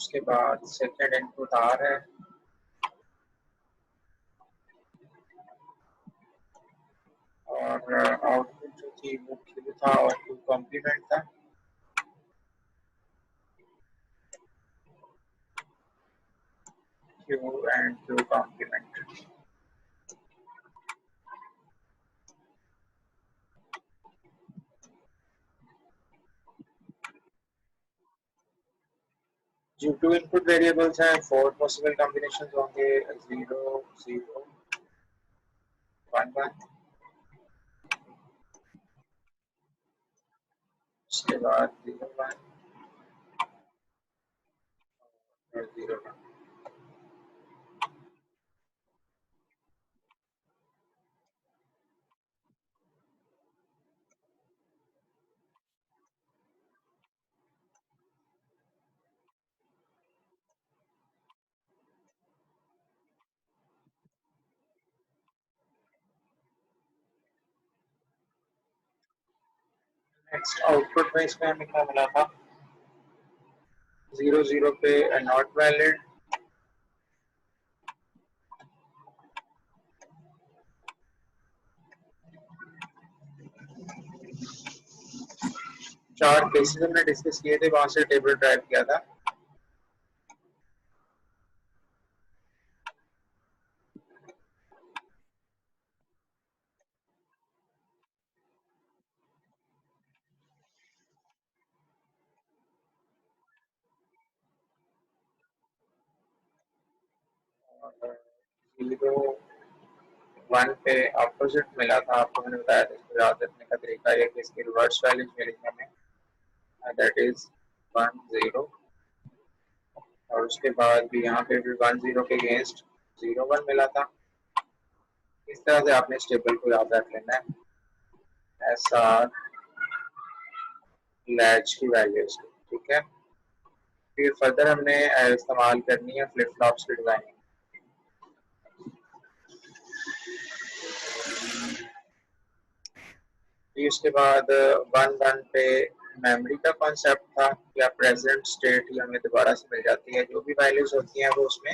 उसके बाद second input are है और आउटपुट जो थी वो क्यू था और क्यू कॉम्प्लीमेंट था। Q and Q complement. जो टू इनपुट वेरिएबल्स हैं 4 पॉसिबल कॉम्बिनेशंस होंगे 0 0 1 1। उसके बाद 0 1 और 0 1। नेक्स्ट आउटपुट में इसमें हमें क्या मिला था 0 0 पे नॉट वैलिड, चार केसेस हमने डिस्कस किए थे वहां से टेबल ड्राइव किया था। और 0 1 पे अपोजिट मिला था, आपको मैंने बताया था इसको याद रखने का तरीका ये कि इसकी रिवर्स वैल्यूज मिलेंगे हमें, दैट इज 1 0। और उसके बाद भी यहाँ पे भी 1 0 के अगेंस्ट 0 1 मिला था। इस तरह से आपने इस टेबल को याद रख लेना है ऐसा लैच की वैल्यूज, ठीक है। फिर फर्दर हमने इस्तेमाल करनी है फ्लिप फ्लॉप्स की डिजाइनिंग। फिर उसके बाद 1 1 पे मेमोरी का कॉन्सेप्ट था या प्रेजेंट स्टेट ही हमें दोबारा से मिल जाती है, जो भी वैल्यूज होती हैं वो उसमें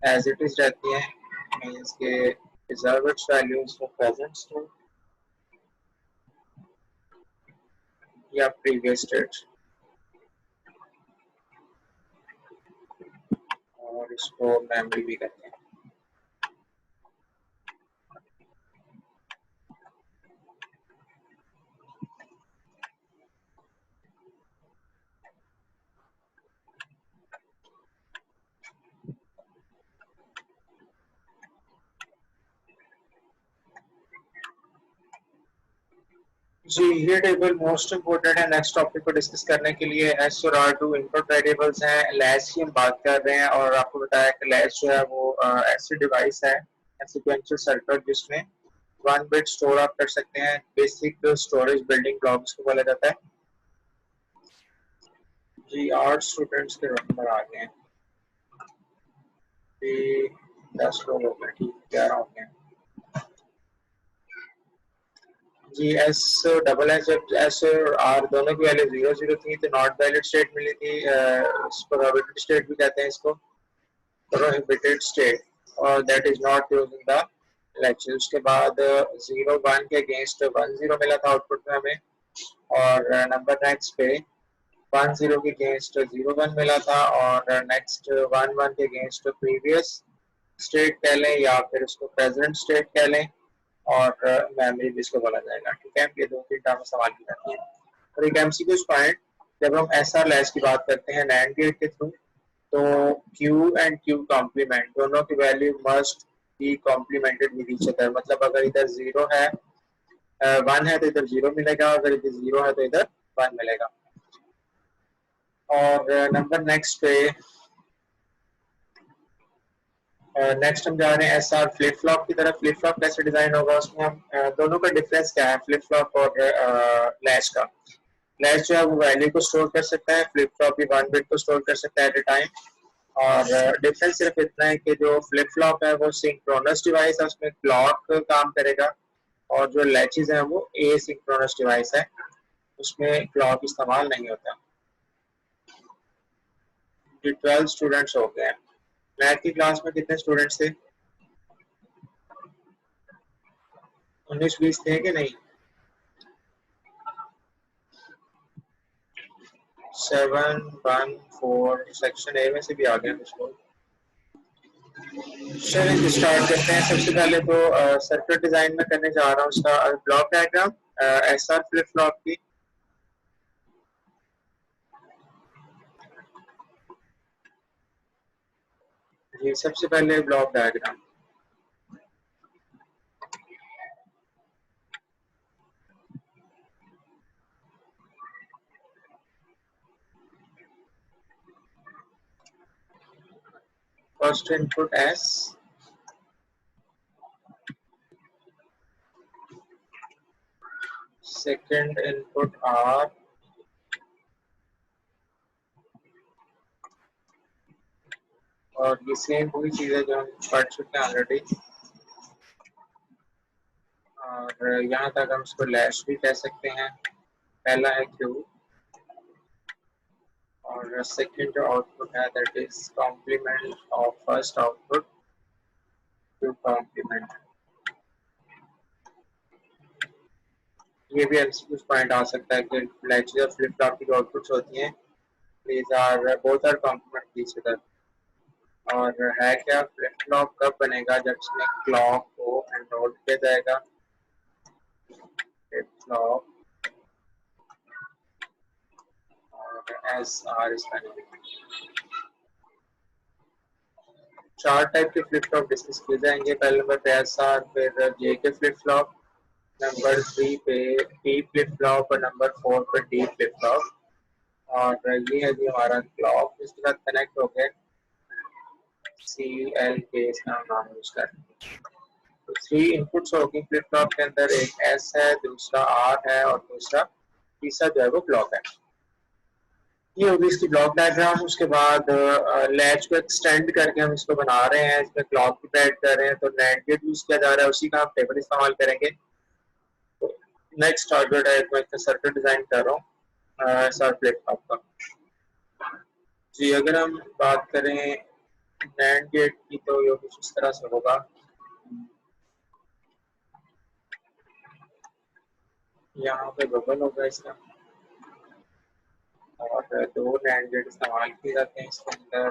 एज इट इज रहती हैं, मींस के reserved values for present state या प्रीवियस स्टेट। और इसको मेमोरी भी कहते हैं। जी ये टेबल मोस्ट इम्पोर्टेंट है नेक्स्ट टॉपिक को डिस्कस करने के लिए। एस और आर टू इनपुट वेरिएबल्स हैं, लैच की हम बात कर रहे हैं और आपको बताया कि लैच जो है वो ऐसी डिवाइस है सीक्वेंशियल सर्किट जिसमें 1 बिट स्टोर आप कर सकते हैं। बेसिक स्टोरेज बिल्डिंग ब्लॉक्स को बोला जाता है। जी 8 स्टूडेंट्स के नंबर आ गए हैं, 10 लोग हो गए, ठीक 11 हो गए। जी एस डबल एस जब एस और आर दोनों की वैल्यू 0 0 थी तो नॉट वैलिड स्टेट मिली थी, प्रोहिबिटेड स्टेट भी कहते हैं इसको, प्रोहिबिटेड स्टेट, और that is not used in the lecture. उसके बाद 0 1 के अगेंस्ट 1 0 मिला था आउटपुट में हमें, और नंबर नेक्स्ट पे 1 0 के अगेंस्ट 0 1 मिला था, और नेक्स्ट 1 1 के अगेंस्ट प्रीवियस स्टेट कह लें या फिर उसको प्रेजेंट स्टेट कह लें, और मेमोरी भी इसको बोला जाएगा, ठीक है। ये 2 3 टर्म सवाल की जाती है। और एक एमसीक्यू पॉइंट, जब हम एसआर लैच की बात करते हैं नैंड गेट के थ्रू, तो Q एंड Q कॉम्प्लीमेंट दोनों की value must be complimented with each other. मतलब अगर इधर 0 है 1 है तो इधर 0 मिलेगा, अगर इधर 0 है तो इधर 1 मिलेगा। और नंबर नेक्स्ट पे नेक्स्ट हम जा रहे हैं एसआर फ्लिप फ्लॉप की तरफ। फ्लिप फ्लॉप कैसे डिजाइन होगा, उसमें हम दोनों का डिफरेंस क्या है फ्लिप फ्लॉप और लैच का। लैच जो है वो वैल्यू को स्टोर कर सकता है, फ्लिप फ्लॉप भी 1 बिट को स्टोर कर सकता है एट ए टाइम। और डिफरेंस सिर्फ इतना है कि जो फ्लिप फ्लॉप है वो सिंक्रोनस डिवाइस है, उसमें क्लॉक काम करेगा, और जो लैचेस है वो ए सिंक्रोनस डिवाइस है, उसमें क्लॉक इस्तेमाल नहीं होता। जी 12 स्टूडेंट्स हो गए हैं। मैथ की क्लास में कितने स्टूडेंट्स थे? 19-20 थे कि नहीं? 714 सेक्शन ए में से भी आ गए कुछ लोग। चलिए स्टार्ट करते हैं। सबसे पहले तो सर्किट डिजाइन में करने जा रहा हूँ उसका block diagram SR flip flop की। जी सबसे पहले block diagram. First input S, second input R, और ये सेम वही चीज है जो हम पढ़ चुके हैं ऑलरेडी। और यहाँ तक हम इसको लैश भी कह सकते हैं। पहला है क्यू और सेकंड जो आउटपुट है that is complement of first output to complement. ये भी कुछ पॉइंट आ सकता है कि लैचेस और फ्लिप फ्लॉप की जो आउटपुट्स होती हैं these are both are complement each other। और है क्या, फ्लिप फ्लॉप कब बनेगा? जब इसमें क्लॉक को एनरोल किया जाएगा। फ्लिप फ्लॉप और एस आर इसका नेम। चार टाइप के फ्लिप फ्लॉप डिस्कस किए जाएंगे। पहले नंबर पे एस आर, फिर जे के फ्लिप फ्लॉप, नंबर 3 पे टी फ्लिप फ्लॉप और नंबर 4 पे डी फ्लिप फ्लॉप। और ये है जी हमारा क्लॉक, इसके साथ कनेक्ट हो गए सी एल के इसका नाम यूज कर। तो 3 इनपुट्स होगी फ्लिप फ्लॉप के अंदर, एक एस है, दूसरा आर है और दूसरा तीसरा जो है वो ब्लॉक है। ये होगी इसकी ब्लॉक डायग्राम। उसके बाद लैच को एक्सटेंड करके हम इसको बना रहे हैं, इसमें क्लॉक भी ऐड कर रहे हैं, तो नैंड गेट यूज किया जा रहा है, उसी का हम टेबल इस्तेमाल करेंगे। तो नेक्स्ट टारगेट है, मैं सर्किट डिजाइन कर रहा हूँ सर फ्लिप फ्लॉप का। जी अगर हम बात करें नैंड गेट की तो ये कुछ इस तरह से होगा। यहाँ पे बबल होगा इसका और 2 नैंड गेट इस्तेमाल किए जाते हैं इसके अंदर।